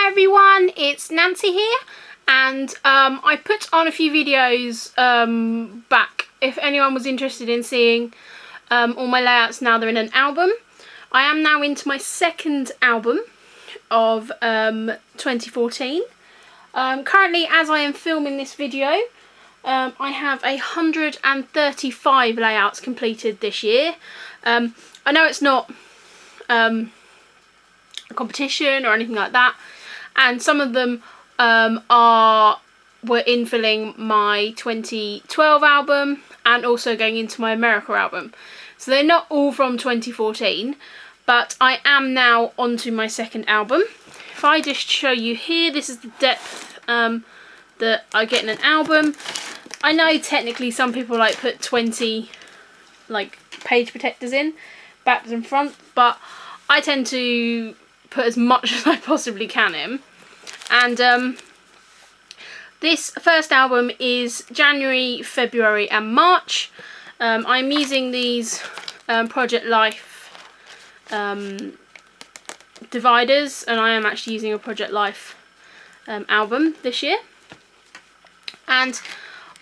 everyone, it's Nancy here, and I put on a few videos back if anyone was interested in seeing all my layouts now they're in an album. I am now into my second album of 2014. Currently, as I am filming this video, I have 135 layouts completed this year. I know it's not a competition or anything like that, and some of them were infilling my 2012 album and also going into my America album, so they're not all from 2014, but I am now onto my second album. If I just show you here, this is the depth that I get in an album. I know technically some people like put 20 like page protectors in, backs and front, but I tend to put as much as I possibly can in. And this first album is January, February and March. I'm using these Project Life dividers, and I am actually using a Project Life album this year. And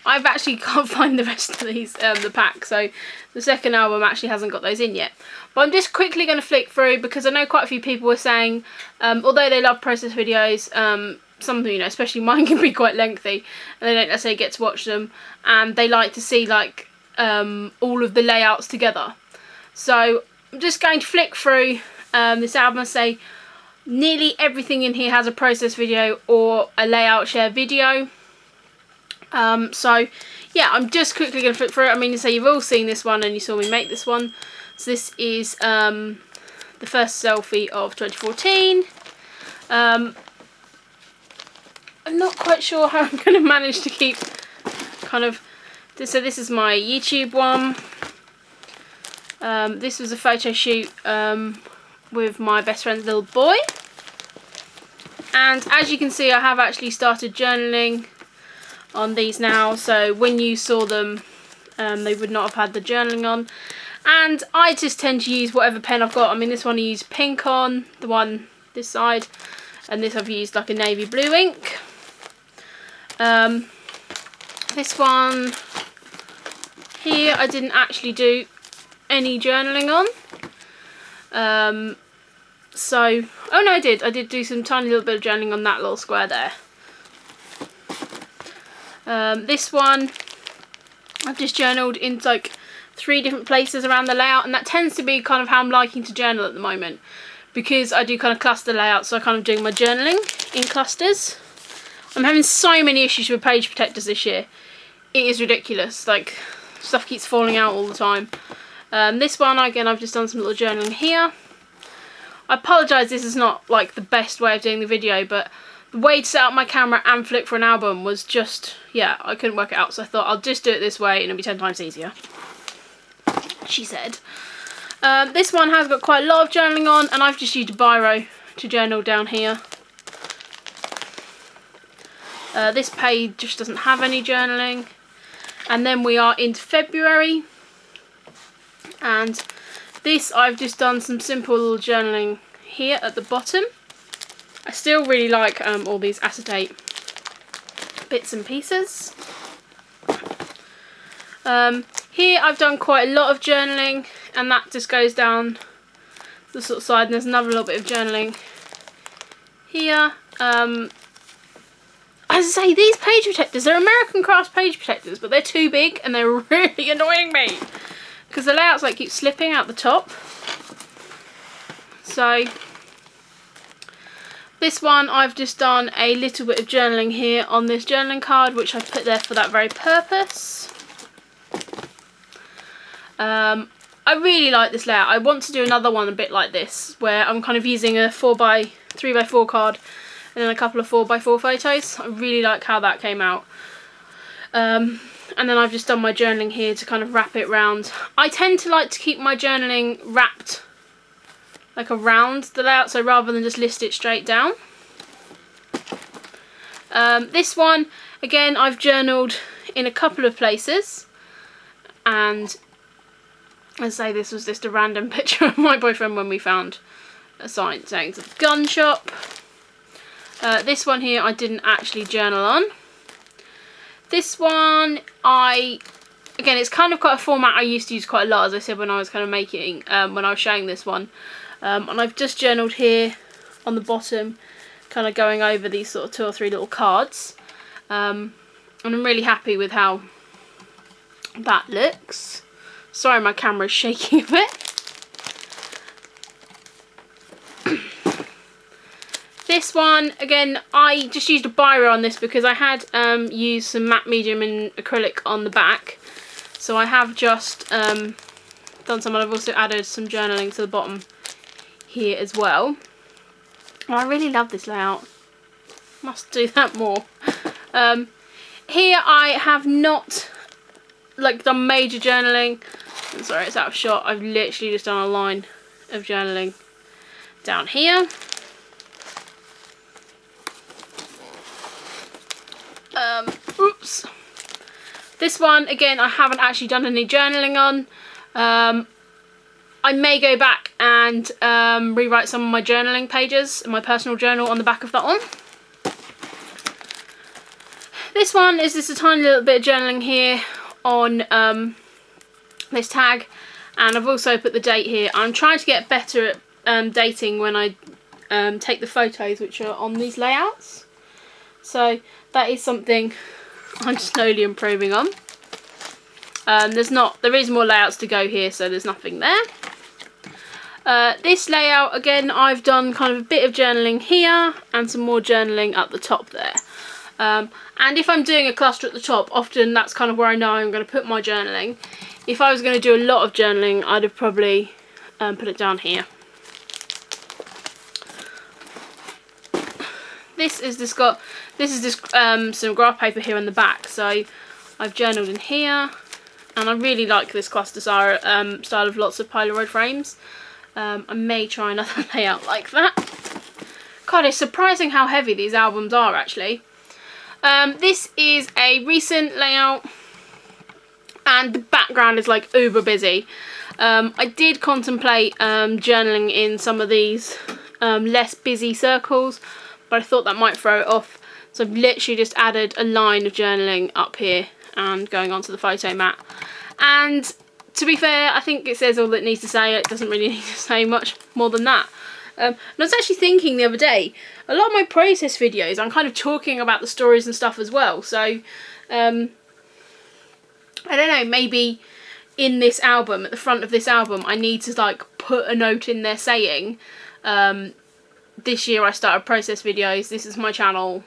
I've actually can't find the rest of these, the pack, so the second album actually hasn't got those in yet. But I'm just quickly going to flick through, because I know quite a few people were saying, although they love process videos, some, you know, especially mine, can be quite lengthy, and they don't necessarily get to watch them, and they like to see like all of the layouts together. So I'm just going to flick through this album and say nearly everything in here has a process video or a layout share video. So yeah, I'm just quickly going to flip through it. I mean, to say you've all seen this one and you saw me make this one. So this is the first selfie of 2014. I'm not quite sure how I'm going to manage to keep kind of... So this is my YouTube one. This was a photo shoot with my best friend's little boy. And as you can see, I have actually started journaling on these now, so when you saw them they would not have had the journaling on. And I just tend to use whatever pen I've got. I mean, this one I used pink on, the one this side, and this I've used like a navy blue ink. This one here I didn't actually do any journaling on. So, oh no, I did do some tiny little bit of journaling on that little square there. This one I've just journaled in like 3 different places around the layout, and that tends to be kind of how I'm liking to journal at the moment, because I do kind of cluster layouts, so I'm kind of doing my journaling in clusters. I'm having so many issues with page protectors this year. It is ridiculous, like stuff keeps falling out all the time. This one, again, I've just done some little journaling here. I apologise, this is not like the best way of doing the video, but the way to set up my camera and flick for an album was just, yeah, I couldn't work it out, so I thought I'll just do it this way and it'll be 10 times easier, she said. This one has got quite a lot of journaling on, and I've just used a biro to journal down here. This page just doesn't have any journaling. And then we are into February, and this I've just done some simple little journaling here at the bottom. I still really like all these acetate bits and pieces. Here I've done quite a lot of journaling, and that just goes down the sort of side, and there's another little bit of journaling here. As I say, these page protectors, they're American Crafts page protectors, but they're too big and they're really annoying me, because the layouts like keep slipping out the top. So this one I've just done a little bit of journaling here on this journaling card, which I put there for that very purpose. I really like this layout. I want to do another one a bit like this, where I'm kind of using a 3x4 card and then a couple of 4x4 photos. I really like how that came out. And then I've just done my journaling here to kind of wrap it round. I tend to like to keep my journaling wrapped like around the layout, so rather than just list it straight down. This one, again, I've journaled in a couple of places, and as I say, this was just a random picture of my boyfriend when we found a sign saying it's a gun shop. This one here I didn't actually journal on. This one again, it's kind of quite a format I used to use quite a lot, as I said, when I was kind of making, when I was showing this one. And I've just journaled here on the bottom, kind of going over these sort of 2 or 3 little cards. And I'm really happy with how that looks. Sorry, my camera's shaking a bit. This one, again, I just used a biro on this because I had used some matte medium and acrylic on the back. So I have just done some, and I've also added some journaling to the bottom here as well. Oh, I really love this layout. Must do that more. Here I have not done major journaling. I'm sorry, it's out of shot. I've literally just done a line of journaling down here. Oops. This one, again, I haven't actually done any journaling on. I may go back and rewrite some of my journaling pages, my personal journal on the back of that one. This one is just a tiny little bit of journaling here on this tag, and I've also put the date here. I'm trying to get better at dating when I take the photos which are on these layouts. So that is something I'm slowly improving on. There is more layouts to go here, so there's nothing there. This layout, again, I've done kind of a bit of journaling here and some more journaling at the top there. And if I'm doing a cluster at the top, often that's kind of where I know I'm going to put my journaling. If I was going to do a lot of journaling, I'd have probably put it down here. This is just some graph paper here on the back, so I've journaled in here, and I really like this cluster style of lots of Polaroid frames. I may try another layout like that. God, it's surprising how heavy these albums are actually. This is a recent layout, and the background is like uber busy. I did contemplate journaling in some of these less busy circles, but I thought that might throw it off. So I've literally just added a line of journaling up here and going onto the photo mat. And to be fair, I think it says all it needs to say. It doesn't really need to say much more than that. And I was actually thinking the other day, a lot of my process videos, I'm kind of talking about the stories and stuff as well. So, I don't know, maybe in this album, at the front of this album, I need to put a note in there saying, this year I started process videos, this is my channel,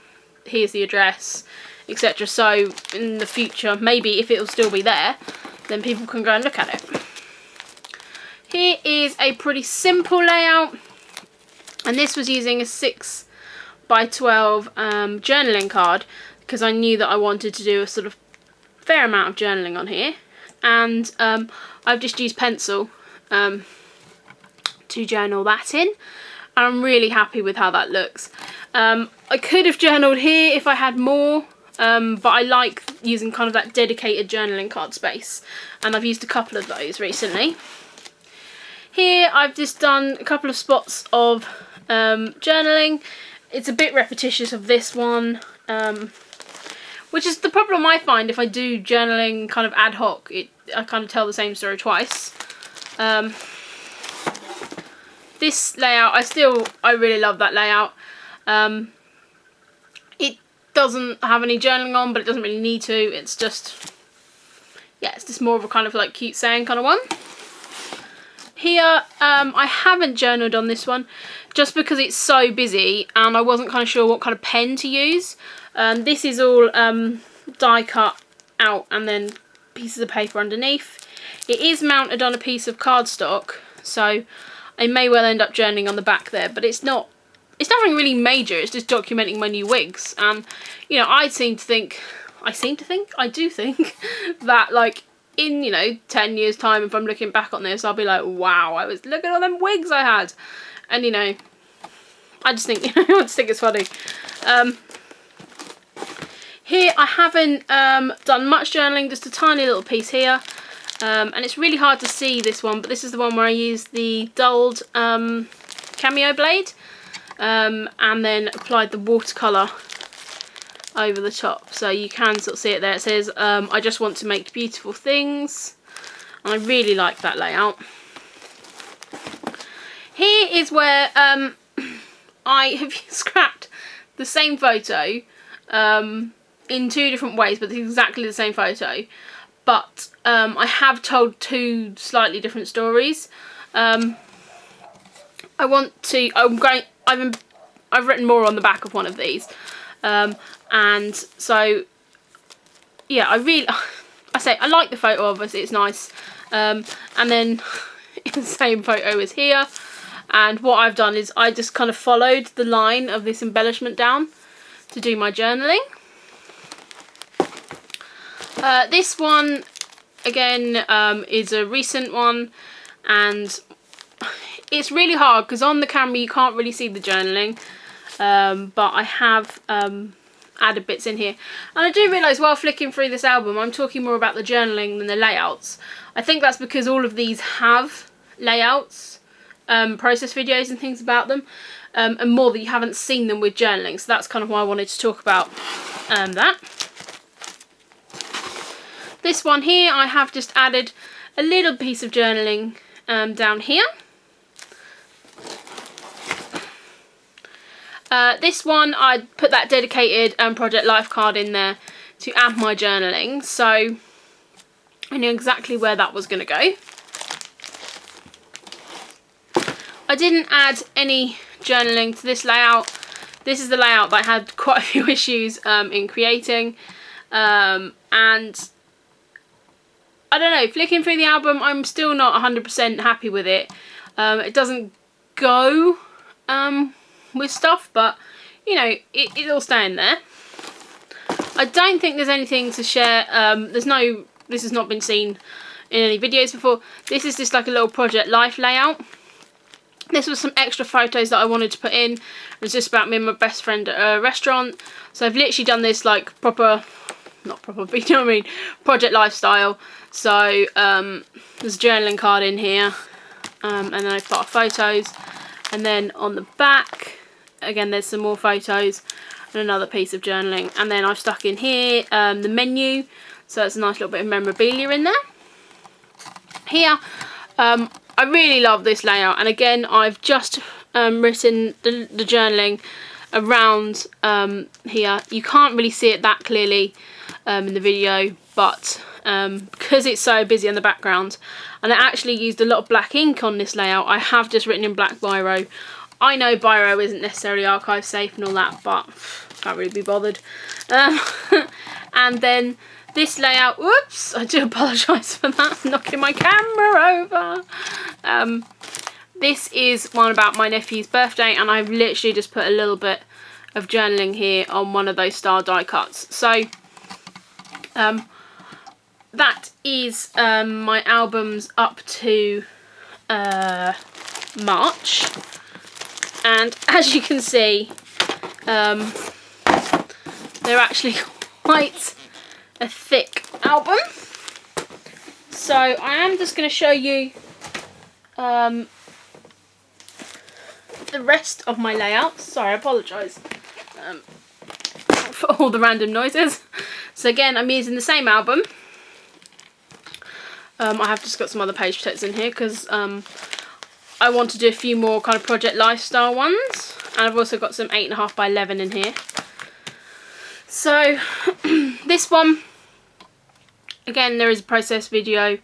here's the address, etc. So in the future, maybe if it'll still be there, then people can go and look at it. Here is a pretty simple layout, and this was using a 6 by 12 journaling card, because I knew that I wanted to do a sort of fair amount of journaling on here, and I've just used pencil to journal that in. I'm really happy with how that looks. I could have journaled here if I had more, but I like using kind of that dedicated journaling card space, and I've used a couple of those recently. Here I've just done a couple of spots of journaling. It's a bit repetitious of this one, which is the problem I find if I do journaling kind of ad hoc. I kind of tell the same story twice. This layout, I really love that layout. It doesn't have any journaling on, but it doesn't really need to. It's just, yeah, it's just more of a kind of like cute saying kind of one. Here, I haven't journaled on this one just because it's so busy and I wasn't kind of sure what kind of pen to use. This is all die cut out and then pieces of paper underneath. It is mounted on a piece of cardstock, so I may well end up journaling on the back there, but it's nothing really major. It's just documenting my new wigs. And you know, I do think that like in 10 years time, if I'm looking back on this, I'll be like, wow, look at all them wigs I had. And I just think I just think it's funny. Here I haven't done much journaling, just a tiny little piece here. And it's really hard to see this one, but this is the one where I used the dulled cameo blade. and then applied the watercolour over the top, so you can sort of see it there. It says I just want to make beautiful things, and I really like that layout. Here is where I have scrapped the same photo in 2 different ways, but it's exactly the same photo, but I have told 2 slightly different stories. I've written more on the back of one of these, and so yeah, I like the photo, obviously it's nice, and then the same photo is here, and what I've done is I just kind of followed the line of this embellishment down to do my journaling. This one again is a recent one, and it's really hard because on the camera you can't really see the journaling, but I have added bits in here, and I do realise while flicking through this album I'm talking more about the journaling than the layouts. I think that's because all of these have layouts, process videos and things about them, and more that you haven't seen them with journaling, so that's kind of why I wanted to talk about that. This one here, I have just added a little piece of journaling down here. This one, I put that dedicated Project Life card in there to add my journaling, so I knew exactly where that was going to go. I didn't add any journaling to this layout. This is the layout that I had quite a few issues in creating, and I don't know, flicking through the album, I'm still not 100% happy with it. It doesn't go with stuff, but you know, it'll stay in there. I don't think there's anything to share. This has not been seen in any videos before. This is just like a little Project Life layout. This was some extra photos that I wanted to put in. It was just about me and my best friend at a restaurant. So I've literally done this like proper, not proper, but you know what I mean, Project Lifestyle. So there's a journaling card in here, and then I've got our photos, and then on the back again there's some more photos and another piece of journaling, and then I've stuck in here the menu, so it's a nice little bit of memorabilia in there. Here I really love this layout, and again I've just written the journaling around here. You can't really see it that clearly in the video, but because it's so busy in the background, and I actually used a lot of black ink on this layout, I have just written in black biro. I know biro isn't necessarily archive safe and all that, but can't really be bothered. And then this layout, whoops, I do apologise for that, knocking my camera over. This is one about my nephew's birthday, and I've literally just put a little bit of journaling here on one of those star die cuts. So that is my albums up to March, and as you can see they're actually quite a thick album. So I am just going to show you the rest of my layouts. Sorry, I apologise for all the random noises. So again, I'm using the same album. I have just got some other page protectors in here because I want to do a few more kind of Project Lifestyle ones, and I've also got some 8.5 by 11 in here. So this one, again, there is a process video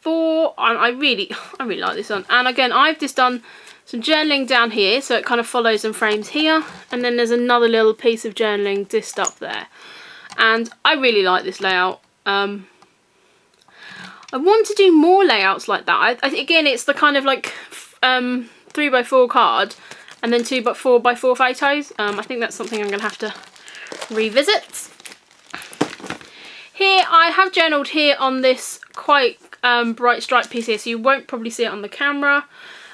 for, and I really like this one. And again, I've just done some journaling down here, so it kind of follows and frames here, and then there's another little piece of journaling just up there. And I really like this layout. I want to do more layouts like that. Again, it's the kind of like 3x4 card and then 4x4 photos. I think that's something I'm going to have to revisit. Here, I have journaled here on this quite bright striped piece here, so you won't probably see it on the camera.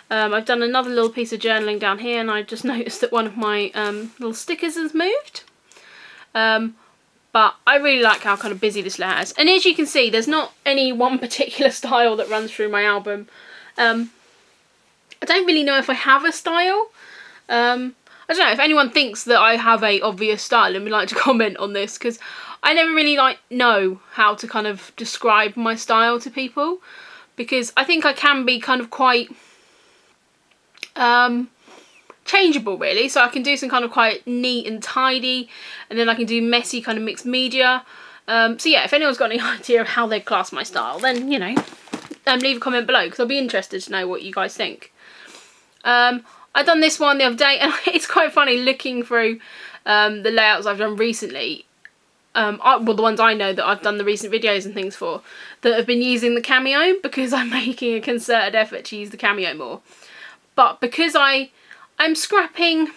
I've done another little piece of journaling down here, and I just noticed that one of my little stickers has moved. But I really like how kind of busy this layout is. And as you can see, there's not any one particular style that runs through my album. I don't really know if I have a style. I don't know if anyone thinks that I have a obvious style and would like to comment on this, because I never really know how to kind of describe my style to people, because I think I can be kind of quite changeable really. So I can do some kind of quite neat and tidy, and then I can do messy kind of mixed media. So yeah, if anyone's got any idea of how they'd class my style, then you know, leave a comment below, because I'll be interested to know what you guys think. I've done this one the other day, and it's quite funny looking through the layouts I've done recently. Well, the ones I know that I've done the recent videos and things for, that have been using the cameo, because I'm making a concerted effort to use the cameo more. But because I'm scrapping,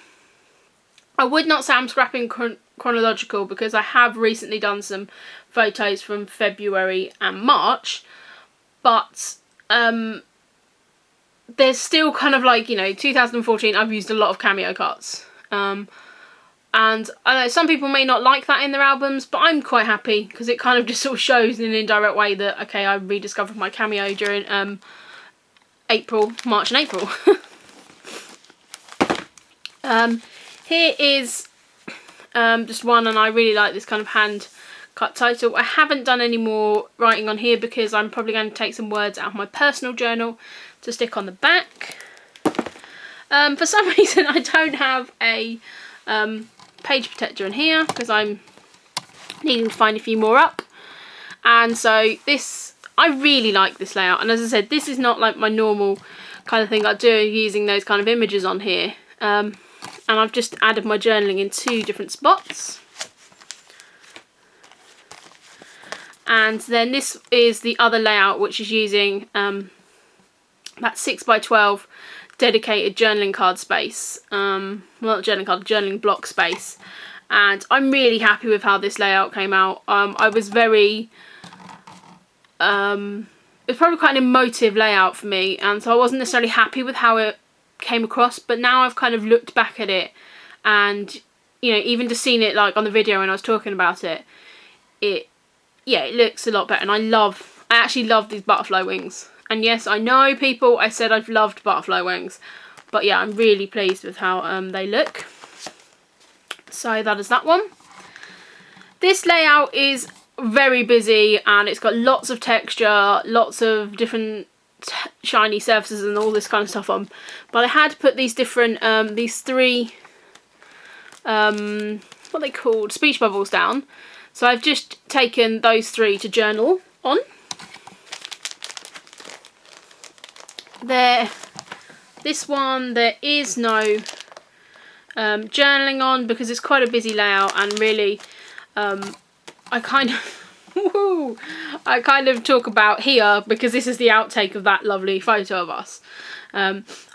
I would not say I'm scrapping chronological, because I have recently done some photos from February and March, but there's still kind of like, you know, 2014 I've used a lot of cameo cuts, and I know some people may not like that in their albums, but I'm quite happy, because it kind of just sort of shows in an indirect way that, okay, I rediscovered my cameo during March and April. Here is just one, and I really like this kind of hand cut title. I haven't done any more writing on here, because I'm probably going to take some words out of my personal journal to stick on the back. For some reason I don't have a page protector in here, because I'm needing to find a few more up, and so this, I really like this layout, and as I said, this is not like my normal kind of thing I do using those kind of images on here, and I've just added my journaling in 2 different spots. And then this is the other layout, which is using that 6x12 dedicated journaling card space. Well, not journaling card, journaling block space. And I'm really happy with how this layout came out. I was very... it's probably quite an emotive layout for me, and so I wasn't necessarily happy with how it came across, but now I've kind of looked back at it, and you know, even just seen it like on the video when I was talking about it, yeah, it looks a lot better, and I actually love these butterfly wings. And yes, I know people, I said I've loved butterfly wings, but yeah, I'm really pleased with how they look. So that is that one. This layout is very busy, and it's got lots of texture, lots of different shiny surfaces and all this kind of stuff on. But I had to put these different, these 3, what are they called? Speech bubbles down. So I've just taken those 3 to journal on. This one there is no journaling on, because it's quite a busy layout, and really I kind of talk about here, because this is the outtake of that lovely photo of us.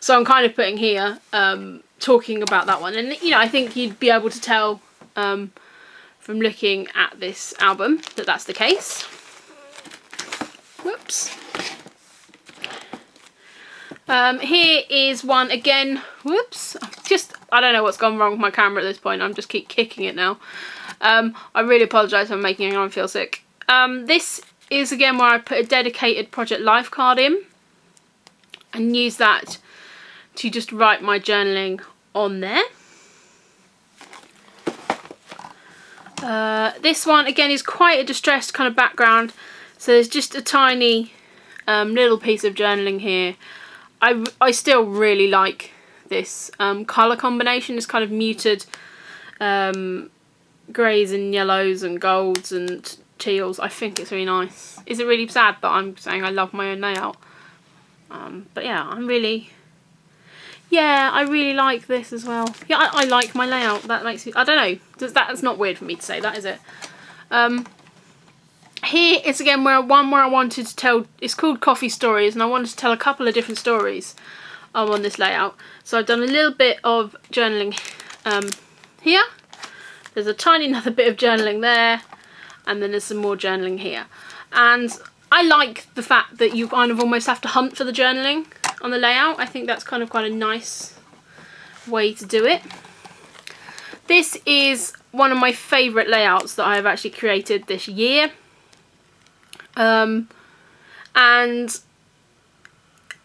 So I'm kind of putting here talking about that one, and you know, I think you'd be able to tell from looking at this album that that's the case. Whoops. Here is one again. Whoops. I don't know what's gone wrong with my camera at this point. I'm just keep kicking it now. I really apologise for making anyone feel sick. This is again where I put a dedicated Project Life card in, and use that to just write my journaling on there. This one again is quite a distressed kind of background, so there's just a tiny little piece of journaling here. I still really like this colour combination. It's kind of muted greys and yellows and golds and teals. I think it's really nice. Is it really sad that I'm saying I love my own layout? But yeah, I really like this as well. Yeah, I like my layout. That makes me, I don't know, that's not weird for me to say that, is it? Here is again where I wanted to tell, it's called Coffee Stories, and I wanted to tell a couple of different stories on this layout. So I've done a little bit of journaling here. There's a tiny another bit of journaling there, and then there's some more journaling here. And I like the fact that you kind of almost have to hunt for the journaling on the layout. I think that's kind of quite a nice way to do it. This is one of my favourite layouts that I have actually created this year. And there's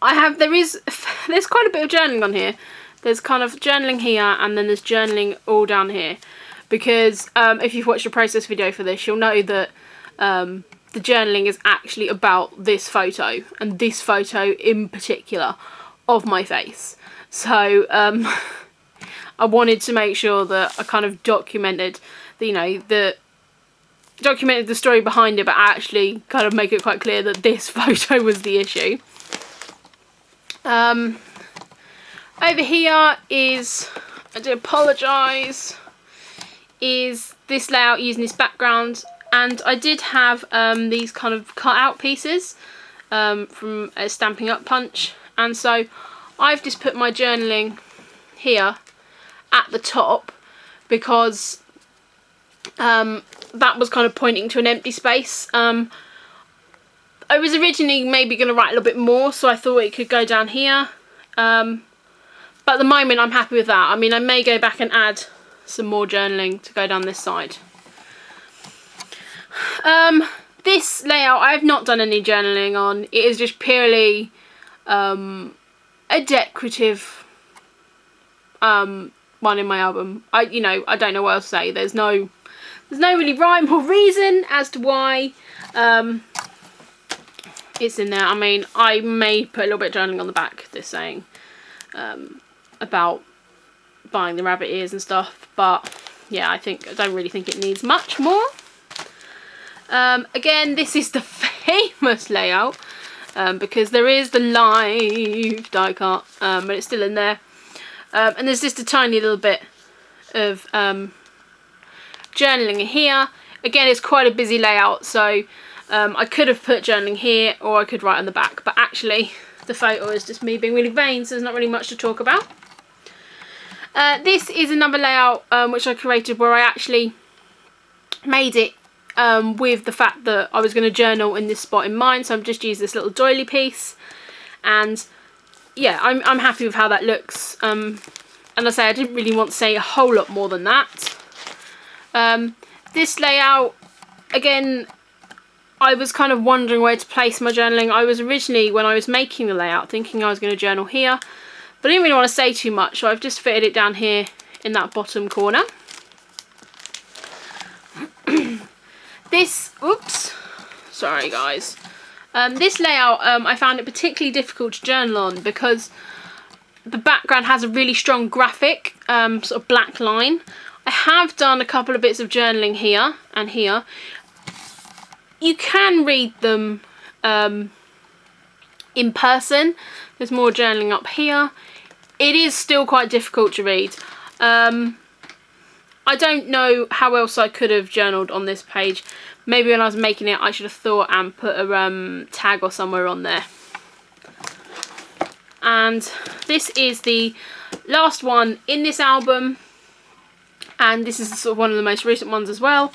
quite a bit of journaling on here. there's kind of journaling here, and then there's journaling all down here. Because if you've watched a process video for this, you'll know that the journaling is actually about this photo, and this photo in particular of my face. So I wanted to make sure that I kind of documented the story behind it, but actually kind of make it quite clear that this photo was the issue. Over here is, I do apologise, is this layout using this background, and I did have these kind of cut out pieces from a Stampin' Up punch, and so I've just put my journaling here at the top because that was kind of pointing to an empty space. I was originally maybe going to write a little bit more, so I thought it could go down here, but at the moment I'm happy with that. I mean, I may go back and add some more journaling to go down this side. This layout I've not done any journaling on. It is just purely a decorative one in my album. I don't know what else to say. There's no really rhyme or reason as to why it's in there. I mean, I may put a little bit of journaling on the back, this saying about buying the rabbit ears and stuff, but yeah, I don't really think it needs much more. Again, this is the famous layout because there is the live die cut, but it's still in there, and there's just a tiny little bit of journaling in here. Again, it's quite a busy layout, so I could have put journaling here, or I could write on the back, but actually the photo is just me being really vain, so there's not really much to talk about. This is another layout which I created, where I actually made it with the fact that I was going to journal in this spot in mind, so I've just used this little doily piece, and yeah, I'm happy with how that looks. And I say I didn't really want to say a whole lot more than that. This layout, again, I was kind of wondering where to place my journaling. I was originally, when I was making the layout, thinking I was going to journal here, but I didn't really want to say too much, so I've just fitted it down here in that bottom corner. Oops, sorry guys. This layout, I found it particularly difficult to journal on because the background has a really strong graphic, sort of black line. I have done a couple of bits of journaling here and here. You can read them in person. There's more journaling up here. It is still quite difficult to read. I don't know how else I could have journaled on this page. Maybe when I was making it, I should have thought and put a tag or somewhere on there. And this is the last one in this album, and this is sort of one of the most recent ones as well.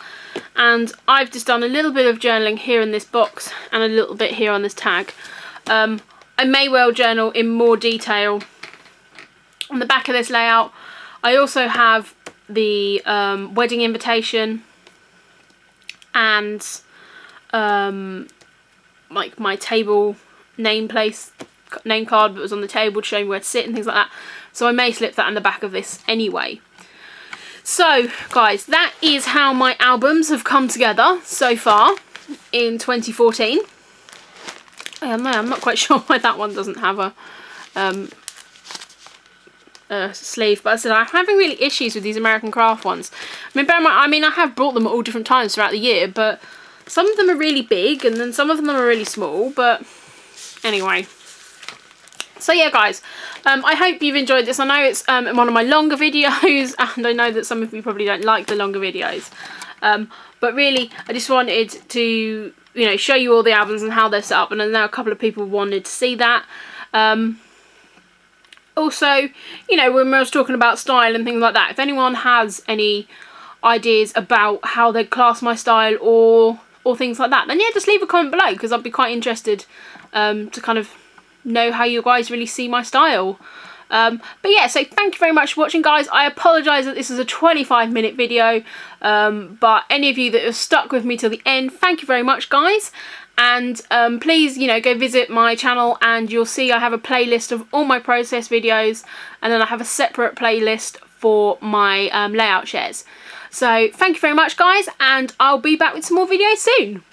And I've just done a little bit of journaling here in this box and a little bit here on this tag. I may well journal in more detail on the back of this layout. I also have the wedding invitation and like my table name card that was on the table to show me where to sit and things like that. So I may slip that in the back of this anyway. So guys, that is how my albums have come together so far in 2014. I'm not quite sure why that one doesn't have a sleeve, but I said I'm having really issues with these American craft ones. I mean, bear in mind, I have brought them at all different times throughout the year, but some of them are really big and then some of them are really small, but anyway. So yeah guys, I hope you've enjoyed this. I know it's one of my longer videos, and I know that some of you probably don't like the longer videos, but really I just wanted to show you all the albums and how they're set up, and I know a couple of people wanted to see that. Also, when I was talking about style and things like that, if anyone has any ideas about how they'd class my style or things like that, then yeah, just leave a comment below, because I'd be quite interested to kind of know how you guys really see my style. But yeah, so thank you very much for watching guys. I apologise that this is a 25-minute video, but any of you that have stuck with me till the end, thank you very much guys, And please, you know, go visit my channel and you'll see I have a playlist of all my process videos, and then I have a separate playlist for my layout shares. So thank you very much, guys, and I'll be back with some more videos soon.